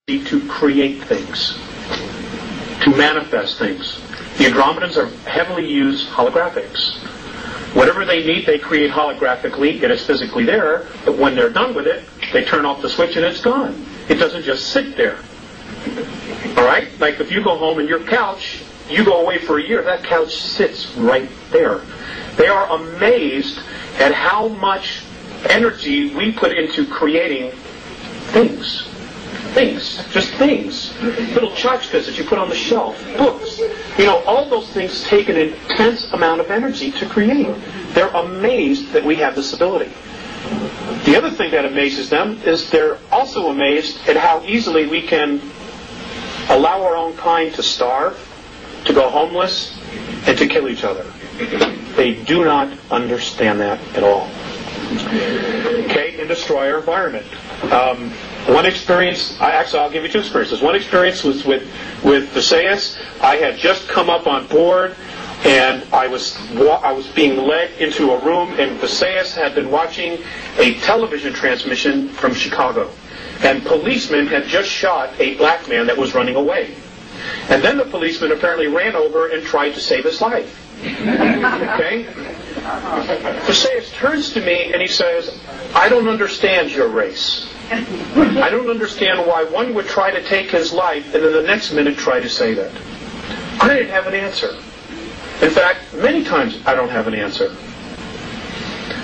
to create things, to manifest things. The Andromedans are heavily used holographics. Whatever they need, they create holographically. It is physically there, but when they're done with it, they turn off the switch and it's gone. It doesn't just sit there. All right? Like if you go home and your couch, you go away for a year, that couch sits right there. They are amazed at how much energy we put into creating things. Things. Just things. Little tchotchkes that you put on the shelf. Books. You know, all those things take an intense amount of energy to create. They're amazed that we have this ability. The other thing that amazes them is they're also amazed at how easily we can allow our own kind to starve, to go homeless, and to kill each other. They do not understand that at all. Okay, and destroy our environment. One experience, I'll give you two experiences. One experience was with Theseus. I had just come up on board, and I was being led into a room, and Theseus had been watching a television transmission from Chicago. And policemen had just shot a black man that was running away. And then the policeman apparently ran over and tried to save his life. Okay? Theseus turns to me and he says, I don't understand your race. I don't understand why one would try to take his life and then the next minute try to save it. I didn't have an answer. In fact, many times I don't have an answer.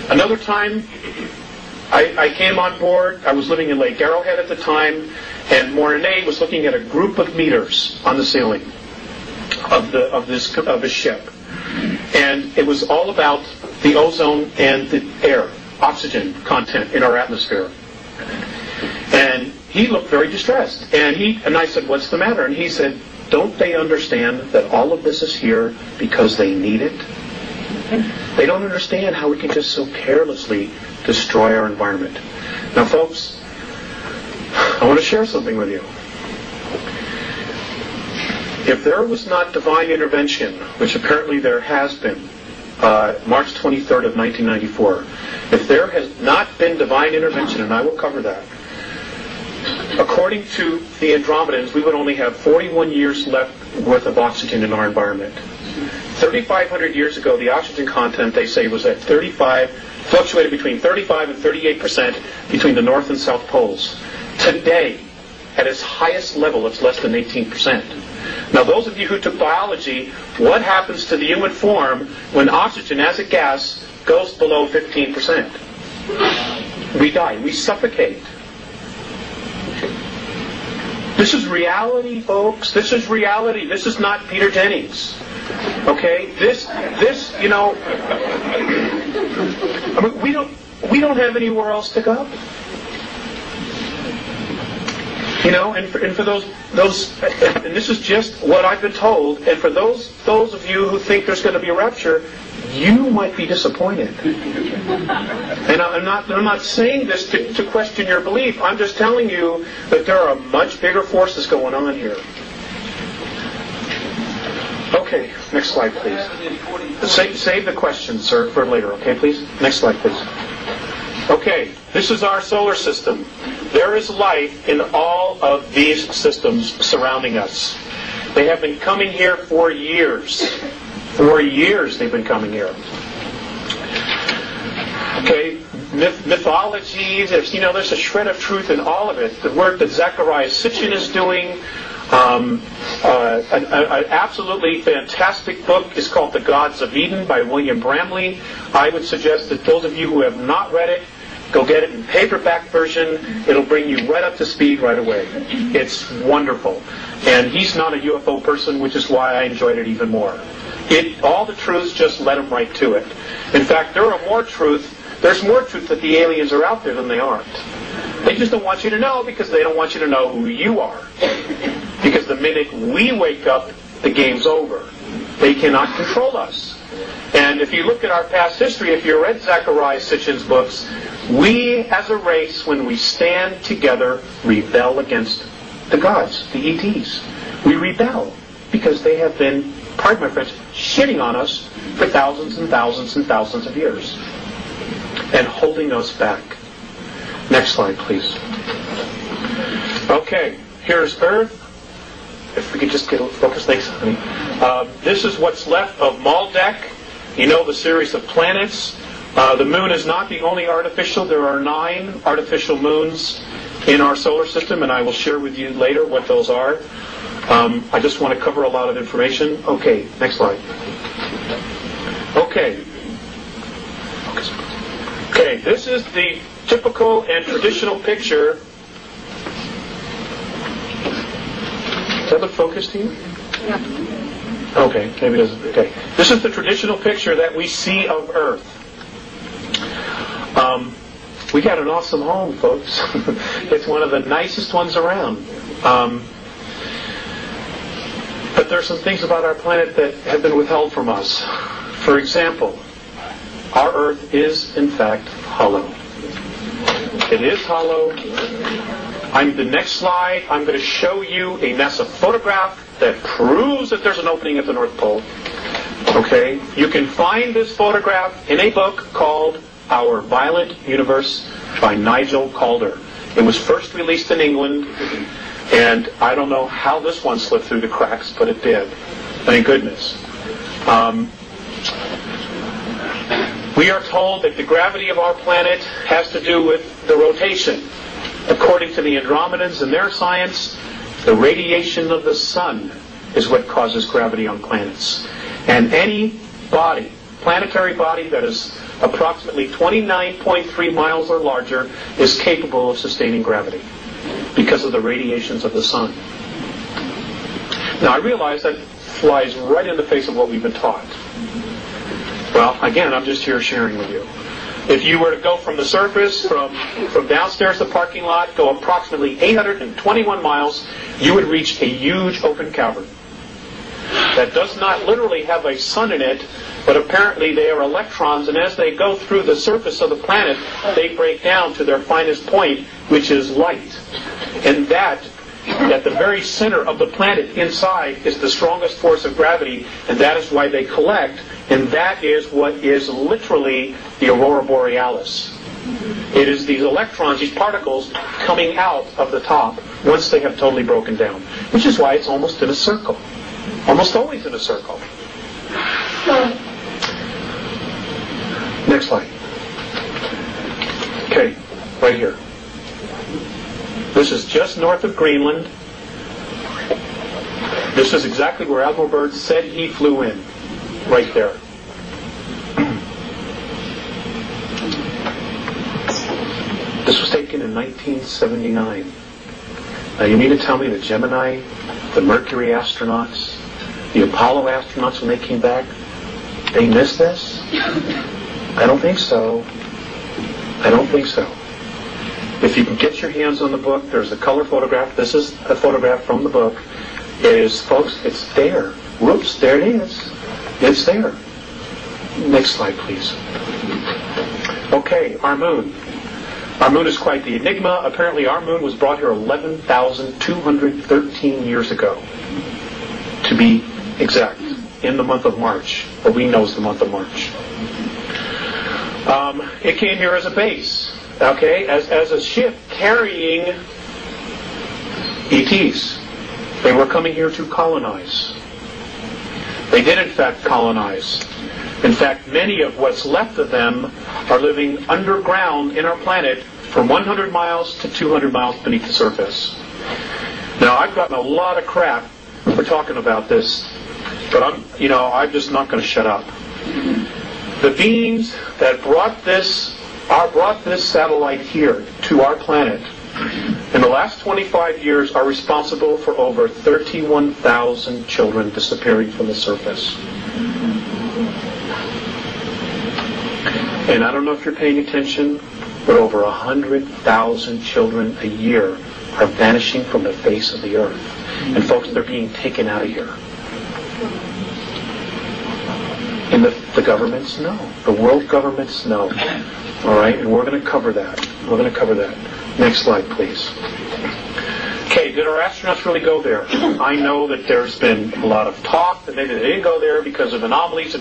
Another time, I came on board. I was living in Lake Arrowhead at the time, and Mornay was looking at a group of meters on the ceiling of his ship, and it was all about the ozone and the air, oxygen content in our atmosphere. And he looked very distressed, and I said, "What's the matter?" And he said, "Don't they understand that all of this is here because they need it? They don't understand how we can just so carelessly destroy our environment." Now, folks, I want to share something with you. If there was not divine intervention, which apparently there has been, March 23rd of 1994, if there has not been divine intervention, and I will cover that, according to the Andromedans, we would only have 41 years left worth of oxygen in our environment. 3,500 years ago, the oxygen content, they say, was at 35, fluctuated between 35 and 38% between the North and South Poles. Today, at its highest level, it's less than 18%. Now, those of you who took biology, what happens to the human form when oxygen as a gas goes below 15%? We die. We suffocate. This is reality, folks. This is reality. This is not Peter Jennings. Okay? This, you know, I mean, we don't have anywhere else to go. You know, and for those, and this is just what I've been told, and for those of you who think there's going to be a rapture, you might be disappointed. And I'm not saying this to question your belief. I'm just telling you that there are much bigger forces going on here. Okay, next slide, please. Save the questions, sir, for later. Okay, please. Next slide, please. Okay, this is our solar system. There is life in all of these systems surrounding us. They have been coming here for years. For years they've been coming here. Okay, mythology, there's a shred of truth in all of it. The work that Zecharia Sitchin is doing, an absolutely fantastic book is called The Gods of Eden by William Bramley. I would suggest that those of you who have not read it, go get it in paperback version. It'll bring you right up to speed right away. It's wonderful. And he's not a UFO person, which is why I enjoyed it even more. All the truths, just let him right to it. In fact, there's more truth that the aliens are out there than they aren't. They just don't want you to know because they don't want you to know who you are. Because the minute we wake up, the game's over. They cannot control us. And if you look at our past history, if you read Zecharia Sitchin's books, we as a race, when we stand together, rebel against the gods, the ETs. We rebel because they have been, pardon my French, shitting on us for thousands and thousands and thousands of years and holding us back. Next slide, please. Okay, here's Earth. If we could just get a focus, thanks, honey. This is what's left of Maldek. You know, the series of planets. The moon is not the only artificial. There are 9 artificial moons in our solar system, and I will share with you later what those are. I just want to cover a lot of information. Okay, next slide. Okay. Okay, this is the typical and traditional picture. Does that look focused to you? Yeah. Okay, maybe it doesn't. Okay. This is the traditional picture that we see of Earth. We got an awesome home, folks. It's one of the nicest ones around. But there are some things about our planet that have been withheld from us. For example, our Earth is, in fact, hollow. It is hollow. The next slide, I'm going to show you a NASA photograph that proves that there's an opening at the North Pole. Okay? You can find this photograph in a book called Our Violent Universe by Nigel Calder. It was first released in England, and I don't know how this one slipped through the cracks, but it did. Thank goodness. We are told that the gravity of our planet has to do with the rotation. According to the Andromedans and their science, the radiation of the sun is what causes gravity on planets. And any body, planetary body that is approximately 29.3 miles or larger is capable of sustaining gravity because of the radiations of the sun. Now, I realize that flies right in the face of what we've been taught. Well, again, I'm just here sharing with you. If you were to go from the surface, from downstairs the parking lot, go approximately 821 miles, you would reach a huge open cavern that does not literally have a sun in it, but apparently they are electrons, and as they go through the surface of the planet, they break down to their finest point, which is light. And that, at the very center of the planet inside, is the strongest force of gravity, and that is why they collect, and that is what is literally the aurora borealis. It is these electrons, these particles, coming out of the top once they have totally broken down, which is why it's almost in a circle. Almost always in a circle. Next slide. Okay, right here. This is just north of Greenland. This is exactly where Admiral Byrd said he flew in. Right there. This was taken in 1979. Now you mean to tell me the Gemini, the Mercury astronauts, the Apollo astronauts, when they came back, they missed this? I don't think so. I don't think so. If you can get your hands on the book, there's a color photograph. This is a photograph from the book. It is, folks, it's there. Whoops, there it is. It's there. Next slide, please. Okay, our moon. Our moon is quite the enigma. Apparently our moon was brought here 11,213 years ago. To be exact, in the month of March. What we know is the month of March. It came here as a base, okay, as a ship carrying ETs. They were coming here to colonize. They did, in fact, colonize. In fact, many of what's left of them are living underground in our planet from 100 miles to 200 miles beneath the surface. Now, I've gotten a lot of crap for talking about this, but I'm just not going to shut up. The beings that brought this satellite here to our planet in the last 25 years are responsible for over 31,000 children disappearing from the surface. And I don't know if you're paying attention, but over 100,000 children a year are vanishing from the face of the earth. And folks, they're being taken out of here. And the governments know. The world governments know. All right? And we're going to cover that. We're going to cover that. Next slide, please. Okay, did our astronauts really go there? I know that there's been a lot of talk that maybe they didn't go there because of anomalies.